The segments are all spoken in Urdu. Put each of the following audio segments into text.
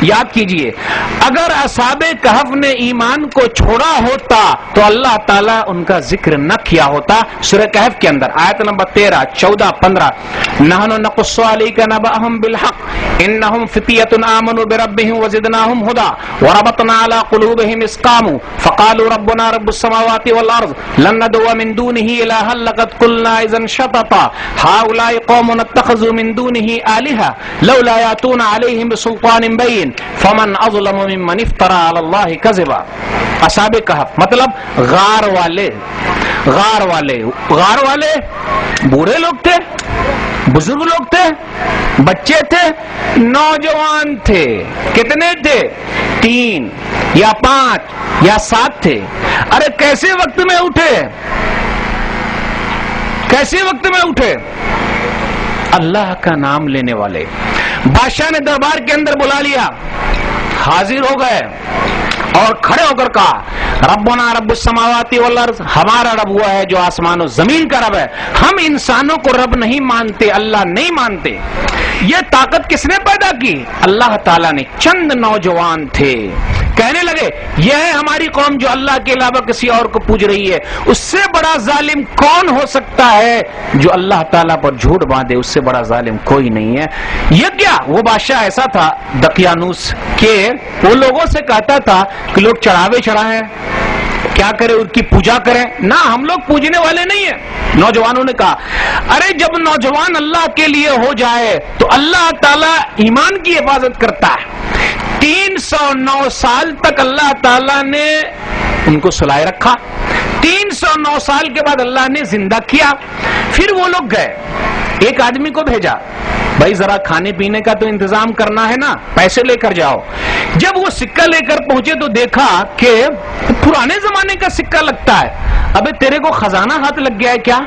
یاد کیجئے اگر اصحاب کہف نے ایمان کو چھوڑا ہوتا تو اللہ تعالیٰ ان کا ذکر نہ کیا ہوتا. سورہ کہف کے اندر آیت نمبر 13, 14, 15 نحن نقص علیک نبأہم بالحق انہم فتیۃ آمنوا بربہم وزدناہم ہدی وربطنا علی قلوبہم اذ قاموا فقالوا ربنا رب السماوات والارض لن ندعو من دونہ الہا لقد قلنا اذا شططا ہؤلاء قوم اتخذوا من دونہ آلہہ لولا یاتون علیہم بسلطان بین فمن اظلم ممن افترى علی اللہ کذبا. اصحاب کہف مطلب غار والے بوڑھے لوگ تھے, بزرگ لوگ تھے, بچے تھے, نوجوان تھے. کتنے تھے؟ 3 یا 5 یا 7 تھے. ارے کیسے وقت میں اٹھے؟ اللہ کا نام لینے والے. بادشاہ نے دربار کے اندر بلا لیا, حاضر ہو گئے اور کھڑے ہو کر کہا ربنا رب السماوات والارض, ہمارا رب ہوا ہے جو آسمان و زمین کا رب ہے. ہم انسانوں کو رب نہیں مانتے, اللہ نہیں مانتے. یہ طاقت کس نے پیدا کی؟ اللہ تعالیٰ نے. چند نوجوان تھے, کہنے لگے یہ ہے ہماری قوم جو اللہ کے علاوہ کسی اور کو پوج رہی ہے. اس سے بڑا ظالم کون ہو سکتا ہے جو اللہ تعالیٰ پر جھوٹ باندھے؟ اس سے بڑا ظالم کوئی نہیں ہے. یہ کیا؟ وہ بادشاہ ایسا تھا دقیانوس کہ وہ لوگوں سے کہتا تھا کہ لوگ چڑھاوے چڑھائیں, کیا کریں, ان کی پوجا کریں. نہ, ہم لوگ پوجنے والے نہیں ہیں. نوجوانوں نے کہا ارے جب نوجوان اللہ کے لیے ہو جائے تو اللہ تعالیٰ ایمان کی حفاظت کرتا ہے. 309 سال تک اللہ تعالیٰ نے ان کو سلائے رکھا. 309 سال کے بعد اللہ نے زندہ کیا. پھر وہ لوگ گئے, ایک آدمی کو بھیجا, بھائی ذرا کھانے پینے کا تو انتظام کرنا ہے نا, پیسے لے کر جاؤ. جب وہ سکہ لے کر پہنچے تو دیکھا کہ پرانے زمانے کا سکہ لگتا ہے. ابے تیرے کو خزانہ ہاتھ لگ گیا ہے کیا؟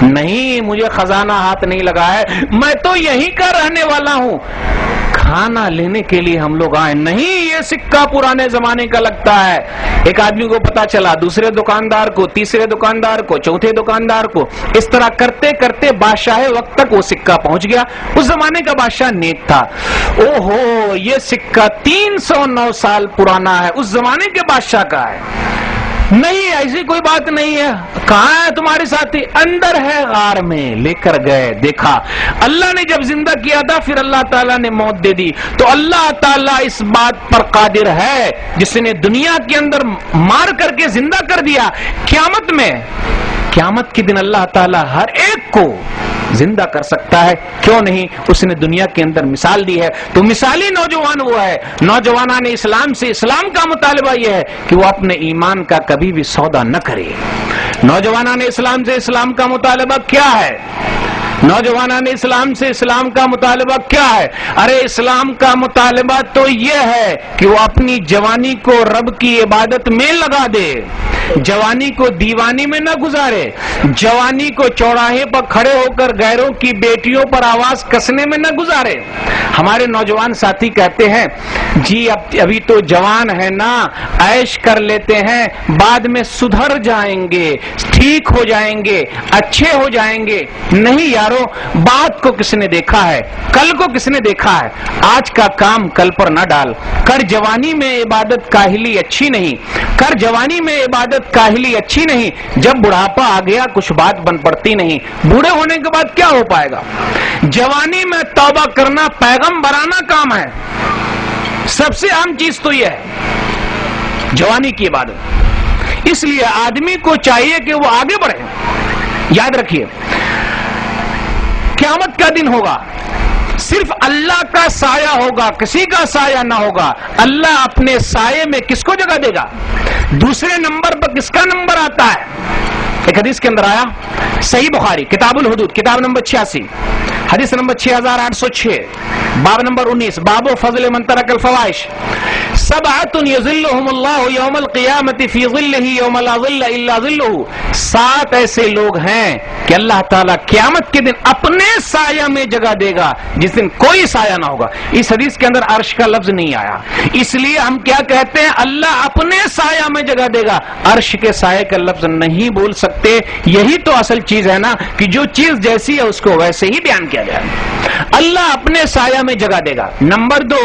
نہیں, مجھے خزانہ ہاتھ نہیں لگا ہے, میں تو یہیں کا رہنے والا ہوں, کھانا لینے کے لیے ہم لوگ آئے. نہیں, یہ سکہ پرانے زمانے کا لگتا ہے. ایک آدمی کو پتا چلا, دوسرے دکاندار کو, تیسرے دکاندار کو, چوتھے دکاندار کو. اس طرح کرتے کرتے بادشاہ وقت تک وہ سکہ پہنچ گیا. اس زمانے کا بادشاہ نیک تھا. او ہو, یہ سکہ 309 سال پرانا ہے, اس زمانے کے بادشاہ کا ہے. نہیں, ایسی کوئی بات نہیں ہے. کہاں ہے تمہارے ساتھی؟ اندر ہے غار میں. لے کر گئے, دیکھا اللہ نے جب زندہ کیا تھا پھر اللہ تعالیٰ نے موت دے دی. تو اللہ تعالیٰ اس بات پر قادر ہے جس نے دنیا کے اندر مار کر کے زندہ کر دیا. قیامت کے دن اللہ تعالیٰ ہر ایک کو زندہ کر سکتا ہے. کیوں نہیں؟ اس نے دنیا کے اندر مثال دی ہے. تو مثالی نوجوان ہوا ہے. نوجوانان اسلام سے اسلام کا مطالبہ یہ ہے کہ وہ اپنے ایمان کا کبھی بھی سودا نہ کرے. نوجوانان اسلام سے اسلام کا مطالبہ کیا ہے؟ نوجوانان اسلام سے اسلام کا مطالبہ کیا ہے؟ ارے اسلام کا مطالبہ تو یہ ہے کہ وہ اپنی جوانی کو رب کی عبادت میں لگا دے, جوانی کو دیوانی میں نہ گزارے, جوانی کو چوراہے پر کھڑے ہو کر غیروں کی بیٹیوں پر آواز کسنے میں نہ گزارے. ہمارے نوجوان ساتھی کہتے ہیں جی ابھی تو جوان ہے نا, عیش کر لیتے ہیں, بعد میں سدھر جائیں گے, ٹھیک ہو جائیں گے, اچھے ہو جائیں گے. نہیں یارو, بات کو کس نے دیکھا ہے, کل کو کس نے دیکھا ہے. آج کا کام کل پر نہ ڈال. کر جوانی میں عبادت کاہلی اچھی نہیں, کر جوانی میں عبادت کاہلی اچھی نہیں. جب بڑھاپا آ گیا کچھ بات بن پڑتی نہیں. بوڑھے ہونے کے بعد کیا ہو پائے گا؟ جوانی میں توبہ کرنا پیغمبرانہ کام ہے. سب سے اہم چیز تو یہ ہے جوانی کی عبادت. اس لیے آدمی کو چاہیے کہ وہ آگے بڑھے. یاد رکھیے قیامت کا دن ہوگا, صرف اللہ کا سایہ ہوگا, کسی کا سایہ نہ ہوگا. اللہ اپنے سائے میں کس کو جگہ دے گا؟ دوسرے نمبر پر کس کا نمبر آتا ہے؟ ایک حدیث کے اندر آیا, صحیح بخاری کتاب الحدود کتاب نمبر 86 حدیث نمبر 6806, باب نمبر 19, باب فضل من ترک الفواحش. سبعۃ یظلهم اللہ یوم القیامت فی ظلہ یوم لا ظل الا ظلہ. 7 ایسے لوگ ہیں کہ اللہ تعالیٰ قیامت کے دن اپنے سایہ میں جگہ دے گا جس دن کوئی سایہ نہ ہوگا. اس حدیث کے اندر عرش کا لفظ نہیں آیا, اس لیے ہم کیا کہتے ہیں, اللہ اپنے سایہ میں جگہ دے گا. عرش کے سایہ کا لفظ نہیں بول سکتے. یہی تو اصل چیز ہے نا کہ جو چیز جیسی ہے اس کو ویسے ہی بیان کیا جائے. اللہ اپنے سایہ میں جگہ دے گا. نمبر 2,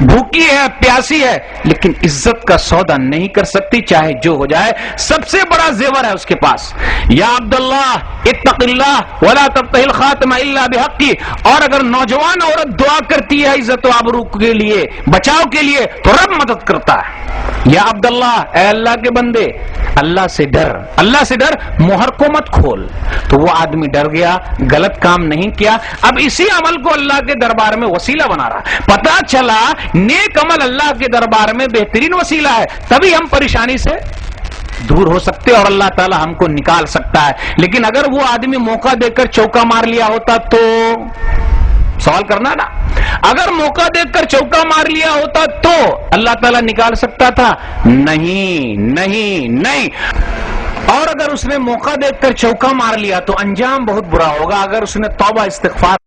بھوکی ہے, پیاسی ہے, لیکن عزت کا سودا نہیں کر سکتی چاہے جو ہو جائے. سب سے بڑا زیور ہے اس کے پاس. یا عبداللہ اتق اللہ ولا تبتغ الخاتم الا بحقی. اور اگر نوجوان عورت دعا کرتی ہے عزت و آبرو کے لیے, بچاؤ کے لیے, تو رب مدد کرتا ہے. یا عبداللہ, اے اللہ کے بندے, اللہ سے ڈر, اللہ سے ڈر, مہر کو مت کھول. تو وہ آدمی ڈر گیا, غلط کام نہیں کیا. اب اسی عمل کو اللہ کے دربار میں وسیلہ بنا رہا. پتا چلا نیک عمل اللہ کے دربار میں بہترین وسیلہ ہے, تبھی ہم پریشانی سے دور ہو سکتے اور اللہ تعالی ہم کو نکال سکتا ہے. لیکن اگر وہ آدمی موقع دے کر چوکا مار لیا ہوتا تو سوال کرنا نا, اگر موقع دیکھ کر چوکا مار لیا ہوتا تو اللہ تعالیٰ نکال سکتا تھا؟ نہیں نہیں نہیں. اور اگر اس نے موقع دیکھ کر چوکا مار لیا تو انجام بہت برا ہوگا. اگر اس نے توبہ استغفار